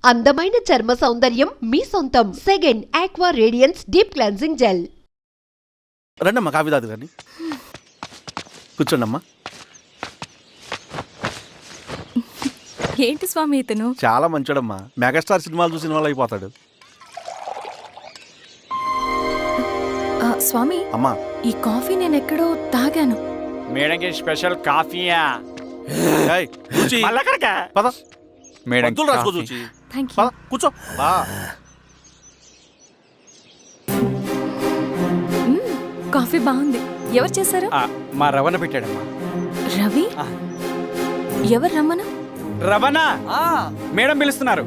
అందమైన చర్మ సౌందర్యం మీ సొంతం. Second aqua radiance deep cleansing gel. రండమ్మా కాఫీ తాదు కానీ కూర్చోండమ్మా. ఏంటి స్వామి ఇతను? చాలా మంచోడమ్మా. మెగాస్టార్ సినిమాలు చూసిన వాళ్ళు అయిపోతాడు. స్వామి అమ్మా ఈ కాఫీ నేను ఎక్కడో తాగాను. మేడంకి స్పెషల్ కాఫీయా? ఏయ్, కూర్చో. పద మేడం మందులు రాసుకో చూచి. Thank you. పద కూర్చో. బా కాఫీ బాగుంది. ఎవరు చేశారు? మా రవణ పెట్టాడమ్మా. రవి? ఎవరు రమ్మను? రవణ మేడం పిలుస్తున్నారు.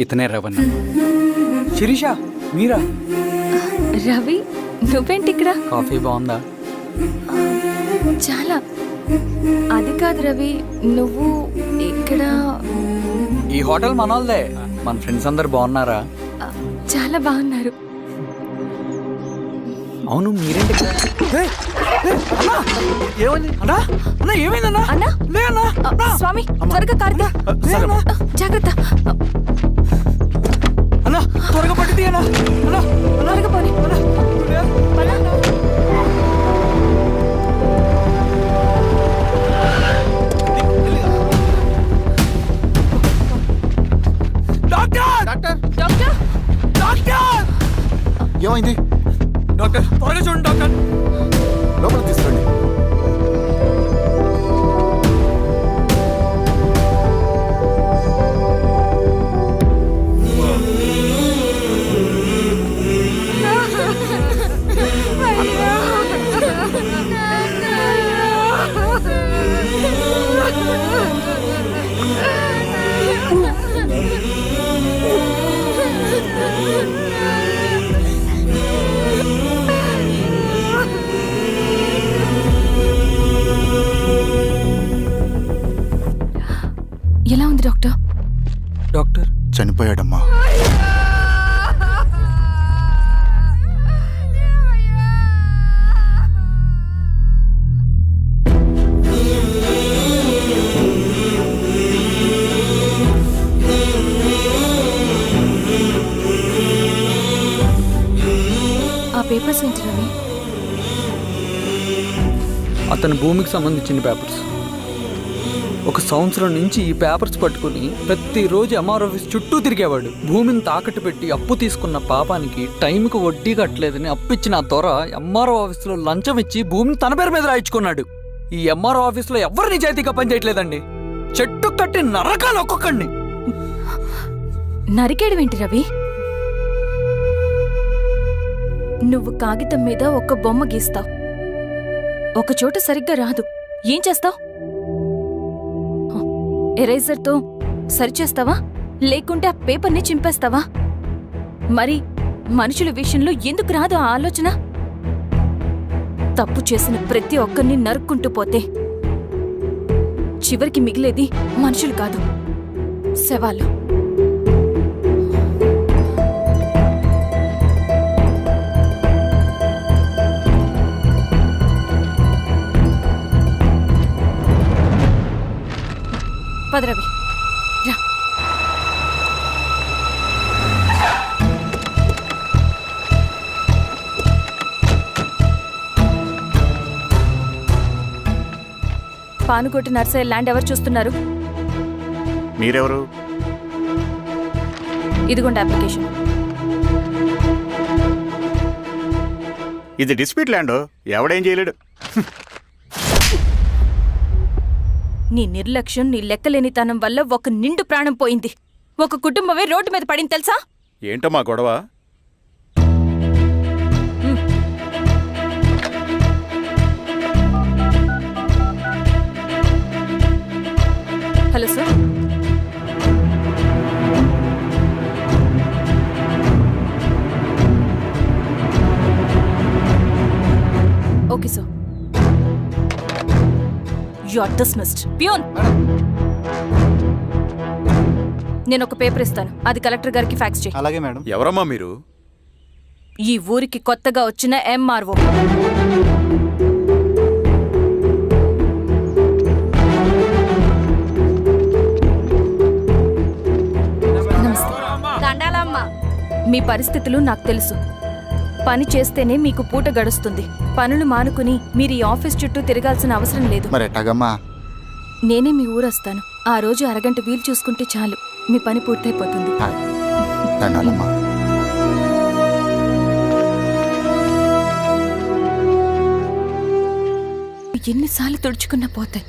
ఇతనే రవణ. శిరీష మీరా? రవి నువ్వేంటి ఇక్కడ? కాఫీ బాగుందా? చాలా. అది కాదు రవి, నువ్వు ఇక్కడ. ఈ హోటల్ మనోల్దే. మన ఫ్రెండ్స్ అందరు బాగున్నారా? చాలా బాగున్నారు. అవును మీరేంటి ఇక్కడ? ఏమైంది అన్నా అన్నా ఏమైందన్నా? అన్నా లే అన్నా. స్వామి త్వరగా కార్తీ. జాగ్రత్త. అన్నా త్వరగా పట్టిది అన్నా. అన్నా త్వరగా పోనీ. ఏమైంది డాక్టర్ త్వరగా చూడండి డాక్టర్. లోపల తీసుకోండి. ఎలా ఉంది డాక్టర్? డాక్టర్ చనిపోయాడమ్మా. ఆ పేపర్స్ ఏంటి రవి? అతని భూమికి సంబంధించిన పేపర్స్. ఒక సంవత్సరం నుంచి ఈ పేపర్స్ పట్టుకుని ప్రతిరోజు ఎంఆర్ ఆఫీస్ చుట్టూ తిరిగేవాడు. భూమిని తాకట్టు పెట్టి అప్పు తీసుకున్న పాపానికి టైంకి వడ్డీ కట్టలేదని అప్పిచ్చిన ఆ దొర ఎంఆర్ఓ ఆఫీస్లో లంచం ఇచ్చి భూమిని తన పేరు మీద రాయించుకున్నాడు. ఈ ఎంఆర్ఓ ఆఫీస్లో ఎవరు నిజాయితీగా పనిచేయట్లేదండి. చెట్టు కట్టి నరకాలు ఒక్కొక్కడిని. నరికేడవేంటి రవి? నువ్వు కాగితం మీద ఒక బొమ్మ గీస్తావు, ఒక చోట సరిగ్గా రాదు, ఏం చేస్తావు? ఎరేజర్తో సరిచేస్తావా, లేకుంటే ఆ పేపర్ని చింపేస్తావా? మరి మనుషుల విషయంలో ఎందుకు రాదు ఆ ఆలోచన? తప్పు చేసిన ప్రతి ఒక్కరిని నరుక్కుంటూ పోతే చివరికి మిగిలేది మనుషులు కాదు, శవాలు. పదరవి రా. పానుకోటి నర్సయ్య ల్యాండ్ ఎవరు చూస్తున్నారు? మీరెవరు? ఇదిగోండి అప్లికేషన్. ఇది డిస్ప్యూట్ ల్యాండ్, ఎవడేం చేయలేడు. నీ నిర్లక్ష్యం, నీ లెక్కలేనితనం వల్ల ఒక నిండు ప్రాణం పోయింది. ఒక కుటుంబమే రోడ్డు మీద పడింది తెలుసా? ఏంటమ్మా గొడవ? Hello sir. Okay sir. You are dismissed. Pion! నేను ఒక పేపర్ ఇస్తాను, అది కలెక్టర్ గారికి ఫ్యాక్స్ చేయి. అలాగే మేడం. ఎవరమ్మా మీరు? ఈ ఊరికి కొత్తగా వచ్చిన ఎంఆర్ఓ. మీ పరిస్థితులు నాకు తెలుసు. పని చేస్తేనే మీకు పూట గడుస్తుంది. పనులు మానుకుని మీరు ఈ ఆఫీస్ చుట్టూ తిరగాల్సిన అవసరం లేదు. మరి ఎట్టాగమ్మా? నేనే మీ ఊరొస్తాను. ఆ రోజు అరగంట వీలు చూసుకుంటే చాలు, మీ పని పూర్తయిపోతుంది. దండాలమ్మా. ఎన్నిసార్లు తుడుచుకున్నా పోతాయి,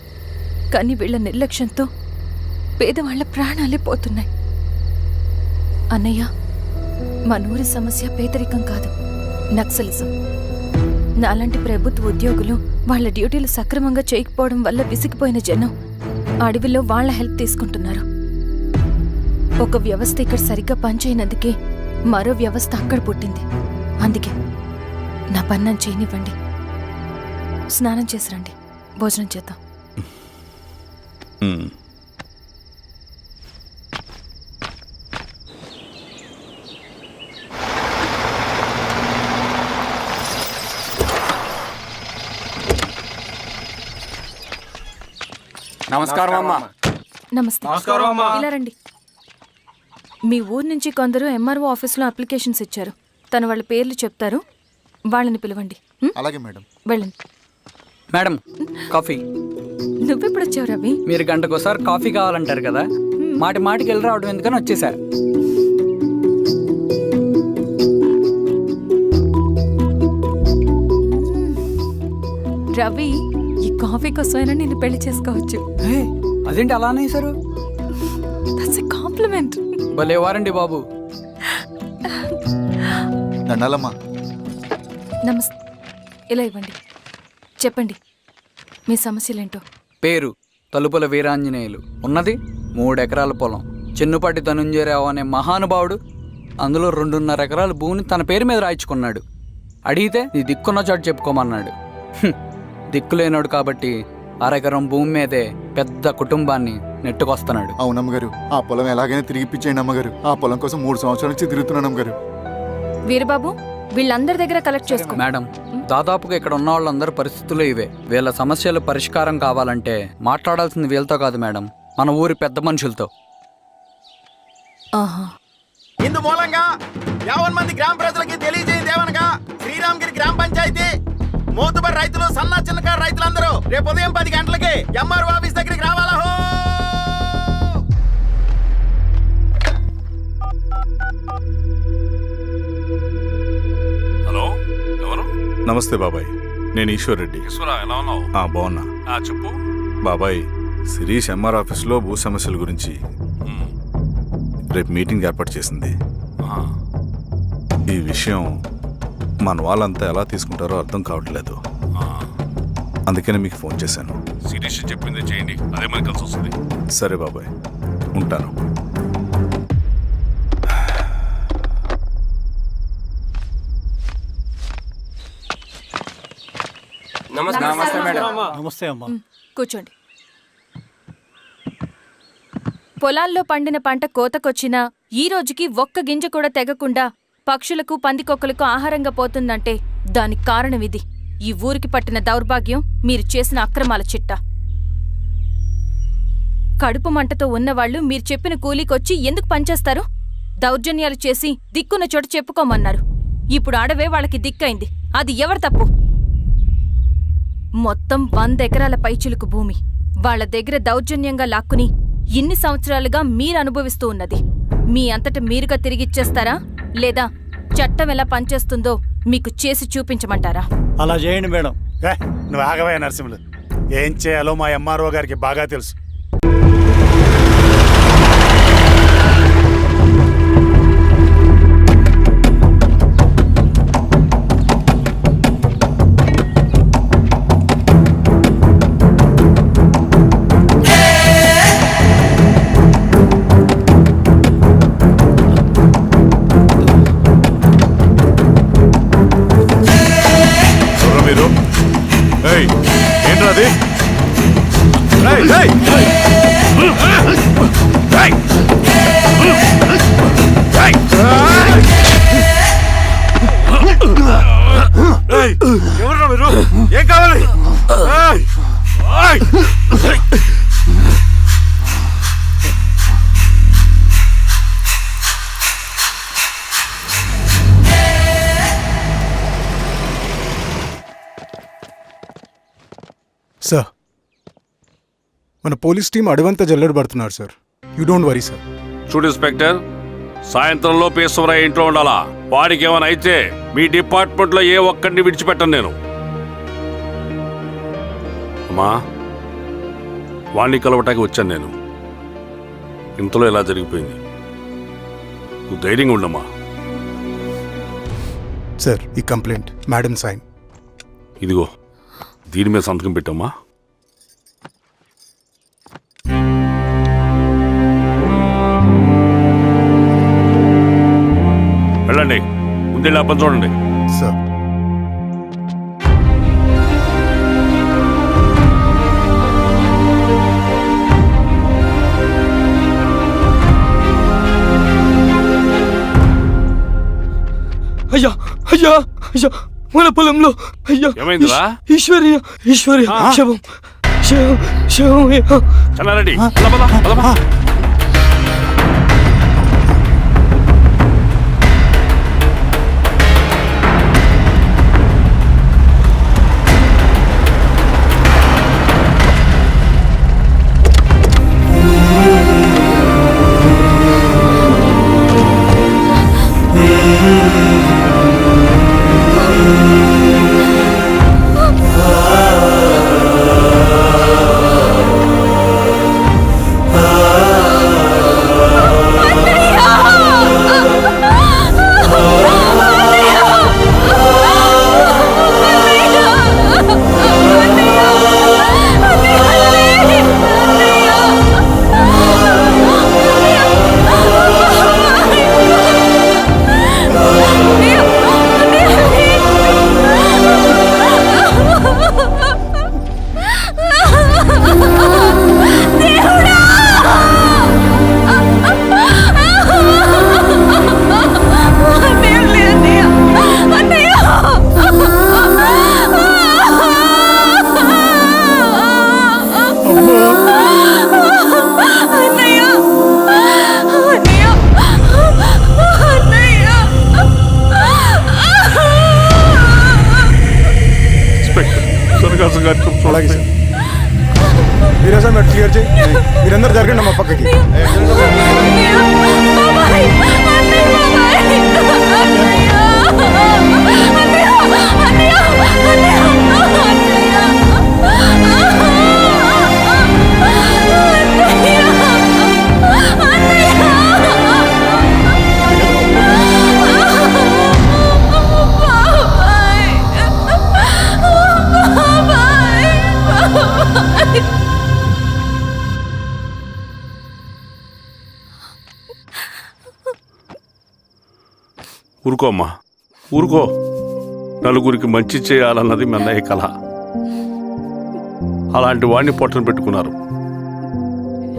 కానీ వీళ్ళ నిర్లక్ష్యంతో పేదవాళ్ల ప్రాణాలే పోతున్నాయి. అన్నయ్య, మన ఊరి సమస్య పేదరికం కాదు, నక్సలిజం. నాలాంటి ప్రభుత్వ ఉద్యోగులు వాళ్ళ డ్యూటీలు సక్రమంగా చేయకపోవడం వల్ల విసిగిపోయిన జనం అడవిలో వాళ్ల హెల్ప్ తీసుకుంటున్నారు. ఒక వ్యవస్థ ఇక్కడ సరిగ్గా పనిచేయనందుకే మరో వ్యవస్థ అక్కడ పుట్టింది. అందుకే నా పన్నం చేయనివ్వండి. స్నానం చేసి రండి, భోజనం చేద్దాం. నమస్కారం అమ్మా. నమస్తే. ఇలా రండి. మీ ఊరు నుంచి కొందరు ఎంఆర్ఓ ఆఫీస్లో అప్లికేషన్స్ ఇచ్చారు. తను వాళ్ళ పేర్లు చెప్తారు, వాళ్ళని పిలవండి. అలాగే మేడం. వెళ్ళండి. Madam, coffee. నువ్వెప్పుడు వచ్చావు రవి? మీరు గంటకోసారి కాఫీ కావాలంటారు కదా, మాటి మాటికి వెళ్ళి రావడం ఎందుకని వచ్చేసా. రవి, ఈ కాఫీ కోసమైనా నేను పెళ్లి చేసుకోవచ్చు. అదేంటి అలా అనేసారు? That's a compliment. భలే వారండి బాబు. దండాలమ్మా. నమస్తే. ఇలా ఇవ్వండి. చెప్పండి, మీ సమస్యలేంటో. పేరు తలుపుల వీరాంజనేయులు. ఉన్నది 3 ఎకరాల పొలం. చిన్నుపాటి ధనుంజయరావు అనే మహానుభావుడు అందులో 2.5 ఎకరాల భూమిని తన పేరు మీద రాయించుకున్నాడు. అడిగితే నీ దిక్కున్న చోటు చెప్పుకోమన్నాడు. దిక్కులేనాడు కాబట్టి 1/2 ఎకరం భూమి మీదే పెద్ద కుటుంబాన్ని నెట్టుకొస్తున్నాడు. అవునమ్మగారు, ఆ పొలం ఎలాగైనా తిరిగి ఇప్పించేయండి అమ్మగారు. ఆ పొలం కోసం 3 సంవత్సరాల నుంచి తిరుగుతున్నాను అమ్మగారు. వీరబాబు, వీళ్ళందరి దగ్గర కలెక్ట్ చేసుకో. మేడం, దాదాపుగా ఇక్కడ ఉన్న వాళ్ళందరి పరిస్థితులు ఇవే. వీళ్ళ సమస్యలు పరిష్కారం కావాలంటే మాట్లాడాల్సింది వీళ్ళతో కాదు మేడం, మన ఊరి పెద్ద మనుషులతో. ఆహా. ఇందు మూలంగా 50 మంది గ్రామ ప్రజలకి తెలియజేయదేవనగా శ్రీరామగిరి గ్రామ పంచాయతీ మోతుబరి రైతులు, సన్న చిన్నకారు రైతులందరూ రేపు ఉదయం 10 గంటలకి ఎంఆర్ఓ ఆఫీస్ దగ్గరికి రావాలా. హలో, ఎవరు? నమస్తే బాబాయ్, నేను ఈశ్వర్ రెడ్డి. ఈశ్వరా, ఎలా ఉన్నావు? బాగున్నా. చెప్పు. బాబాయ్, శిరీష్ ఎంఆర్ ఆఫీస్లో భూ సమస్యల గురించి రేపు మీటింగ్ ఏర్పాటు చేసింది. ఈ విషయం మన వాళ్ళంతా ఎలా తీసుకుంటారో అర్థం కావట్లేదు. అందుకనే మీకు ఫోన్ చేశాను. శిరీష్ చెప్పింది చేయండి, అదే మనకి కలిసి వస్తుంది. సరే బాబాయ్, ఉంటాను. నమస్తే మేడం. నమస్తే అమ్మా. కూర్చోండి. పొలాల్లో పండిన పంట కోతకొచ్చినా ఈ రోజుకి ఒక్క గింజ కూడా తెగకుండా పక్షులకు, పందికొక్కలకు ఆహారంగా పోతుందంటే దానికి కారణం ఇది. ఈ ఊరికి పట్టిన దౌర్భాగ్యం మీరు చేసిన అక్రమాల చిట్టా. కడుపు మంటతో ఉన్నవాళ్లు మీరు చెప్పిన కూలీకొచ్చి ఎందుకు పనిచేస్తారు? దౌర్జన్యాలు చేసి దిక్కున్న చోట చెప్పుకోమన్నారు. ఇప్పుడు అడవే వాళ్ళకి దిక్కైంది. అది ఎవరి తప్పు? మొత్తం 100 ఎకరాల పైచిలుకు భూమి వాళ్ల దగ్గర దౌర్జన్యంగా లాక్కుని ఇన్ని సంవత్సరాలుగా మీరు అనుభవిస్తూ ఉన్నది. మీ అంతట మీరుగా తిరిగిచ్చేస్తారా, లేదా చట్టం ఎలా పనిచేస్తుందో మీకు చేసి చూపించమంటారా? అలా చేయండి మేడం. నువ్వు ఆగవే నరసింహులు. ఏం చేయాలో మా ఎంఆర్ఓ గారికి బాగా తెలుసు. ఏంట్రాది? ఎవరు మీరు? ఏం కావాలి? ఏయ్! ఏయ్! సార్ మన పోలీస్ టీం అడవంతా జల్లెడ పడుతున్నారు sir. You don't worry sir. చూడు ఇన్స్పెక్టర్, సాయంత్రంలో ఈశ్వరయ్య ఇంట్లో ఉండాలా. వాడికి ఏమైనా అయితే మీ డిపార్ట్మెంట్లో ఏ ఒక్కడిని విడిచిపెట్టను నేను. అమ్మా, వాణ్ణి కలవటానికి వచ్చాను నేను. ఇంతలో ఎలా జరిగిపోయింది. నువ్వు ధైర్యంగా ఉండమ్మా. సార్ ఈ కంప్లైంట్ మేడం సైన్. ఇదిగో దీని మీద సంతకం పెట్టమ్మా. వెళ్ళండి, ముందెళ్ళి అప్పని చూడండి. సార్ అయ్యా అయ్యా అయ్యా, మన పొలంలో అయ్యా. ఏమైందిరా? ఈశ్వర్య శవం శవం శవం. చెన్నారెడ్డి, పద, పద, పద, పద. అలాగే సార్. మీరేసా మీరు క్లియర్ చేయి. మీరందరూ జరగండి మా పక్కకి. ఊరుకో అమ్మా, ఊరుకో. నలుగురికి మంచి చేయాలన్నది మీ అన్నయ్య కళ. అలాంటి వాడిని పొట్టను పెట్టుకున్నారు.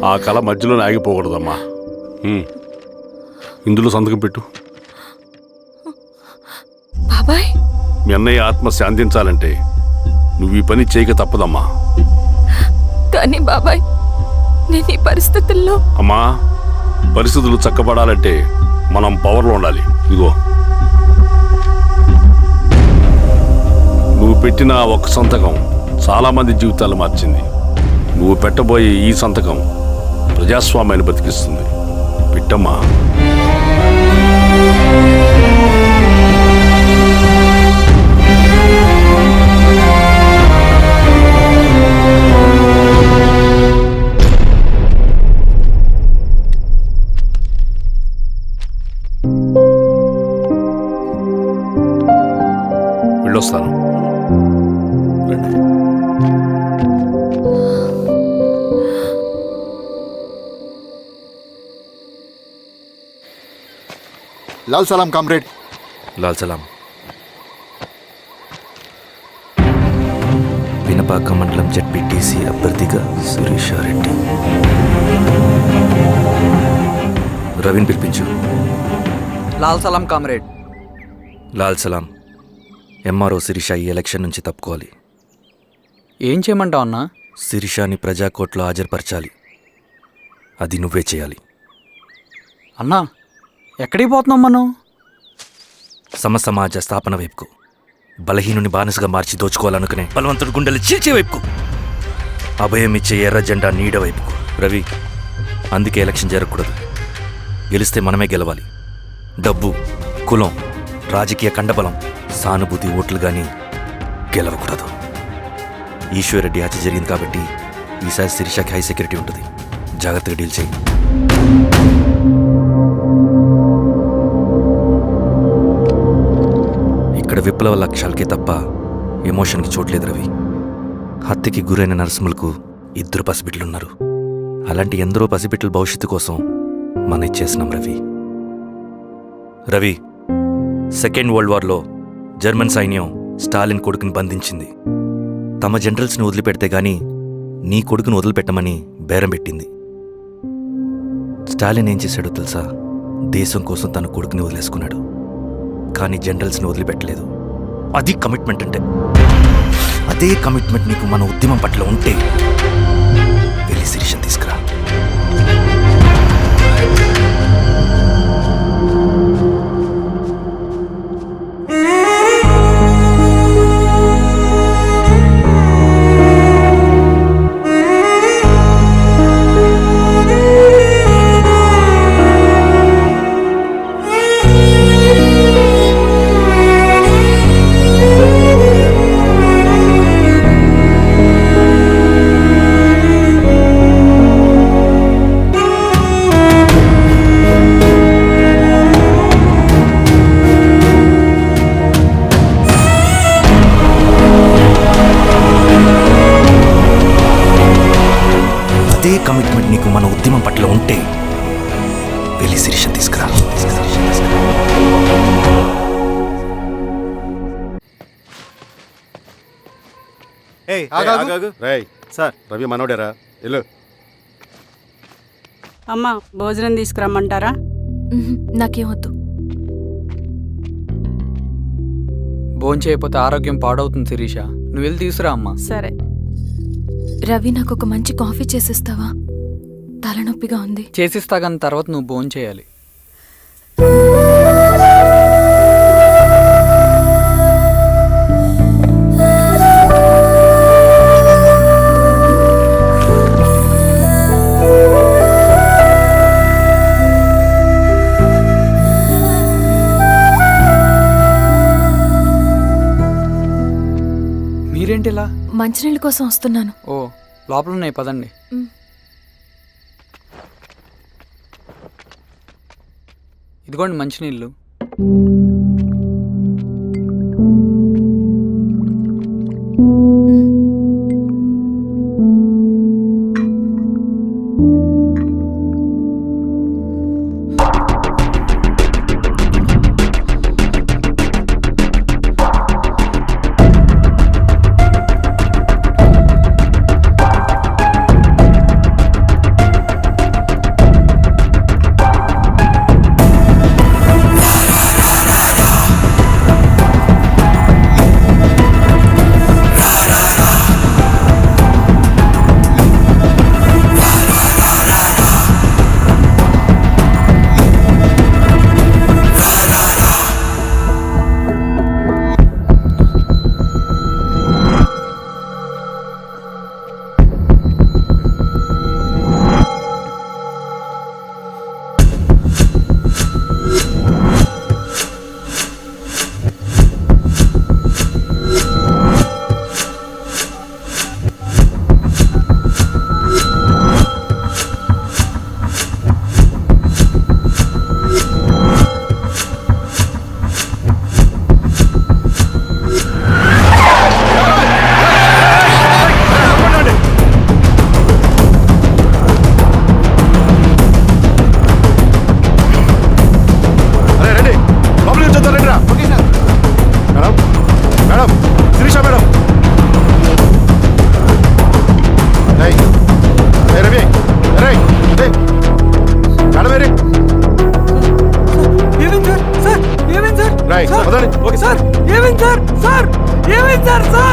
ఆ కళ మధ్యలోనే ఆగిపోకూడదమ్మా. ఇందులో సంతకం పెట్టు. బాబాయ్, మీ అన్నయ్య ఆత్మ శాంతించాలంటే నువ్వు ఈ పని చేయక తప్పదమ్మా. కానీ బాబాయ్, నేను ఈ పరిస్థితుల్లో. అమ్మా, పరిస్థితులు చక్కబడాలంటే మనం పవర్లో ఉండాలి. ఇదిగో నువ్వు పెట్టిన ఒక్క సంతకం చాలా మంది జీవితాలు మార్చింది. నువ్వు పెట్టబోయే ఈ సంతకం ప్రజాస్వామ్యాన్ని బతికిస్తుంది. పెట్టమ్మా. వెళ్ళొస్తాను. లాల్ సలాం కామ్రేడ్. లాల్ సలాం. పినపాక మండలం జెడ్పీటీసీ అభ్యర్థిగా సురేషారెడ్డి. రవిని పిలిపించు. లాల్ సలాం కామ్రేడ్. లాల్ సలాం. ఎంఆర్ఓ శిరీష ఈ ఎలక్షన్ నుంచి తప్పుకోవాలి. ఏం చేయమంటావు అన్నా? శిరీషాని ప్రజాకోర్టులో హాజరుపరచాలి. అది నువ్వే చేయాలి. అన్నా ఎక్కడికి పోతున్నాం మనం? సమసమాజ స్థాపన వైపుకు, బలహీనుని బానిసగా మార్చి దోచుకోవాలనుకునే బలవంతుడు గుండెలు చీల్చే వైపుకు, అభయం ఇచ్చే ఎర్ర జెండా నీడ వైపుకు. రవి, అందుకే ఎలక్షన్ జరగకూడదు. గెలిస్తే మనమే గెలవాలి. డబ్బు, కులం, రాజకీయ కండబలం, సానుభూతి ఓట్లు కానీ గెలవకూడదు. ఈశ్వర్రెడ్డి హత్య జరిగింది కాబట్టి ఈసారి శిరీషకి హై సెక్యూరిటీ ఉంటుంది. జాగ్రత్తగా డీల్ చేయి. ఇక్కడ విప్లవ లక్ష్యాలకే తప్ప ఎమోషన్కి చోట్లేదు రవి. హత్యకి గురైన నరసింహులకు 2 పసిబిడ్డలున్నారు. అలాంటి ఎందరో పసిబిడ్డల భవిష్యత్తు కోసం మనం ఇచ్చేసినాం రవి. రవి, సెకండ్ వరల్డ్ వార్లో జర్మన్ సైన్యం స్టాలిన్ కొడుకుని బంధించింది. తమ జనరల్స్ని వదిలిపెడితే గాని నీ కొడుకును వదిలిపెట్టమని బేరం పెట్టింది. స్టాలిన్ ఏం చేశాడో తెలుసా? దేశం కోసం తన కొడుకుని వదిలేసుకున్నాడు. కానీ జనరల్స్ని వదిలిపెట్టలేదు. అది కమిట్మెంట్ అంటే. అదే కమిట్మెంట్ నీకు మన ఉద్యమం పట్ల ఉంటే వెళ్ళి శిరీషను తీసుకురా. అదే కమిట్మెంట్ నీకు మన ఉద్యమం పట్ల ఉంటే వెళ్ళి శిరీషను తీసుకురా. సార్ రవి మనోడేరా? వెళ్ళు. అమ్మా భోజనం తీసుకురమ్మంటారా? నాకేం వద్దు. భోంచేయకపోతే ఆరోగ్యం పాడవుతుంది శిరీష. నువ్వు వెళ్ళి తీసురా అమ్మా. సరే. రవి, నాకు ఒక మంచి కాఫీ చేసిస్తావా? తలనొప్పిగా ఉంది. చేసిస్తా కానీ తర్వాత నువ్వు భోంచేయాలి. మీరేంటిలా? మంచినీళ్ళ కోసం వస్తున్నాను. ఓ, లోపల ఉన్నాయి, పదండి. ఇదిగోండి మంచినీళ్ళు. Sir sir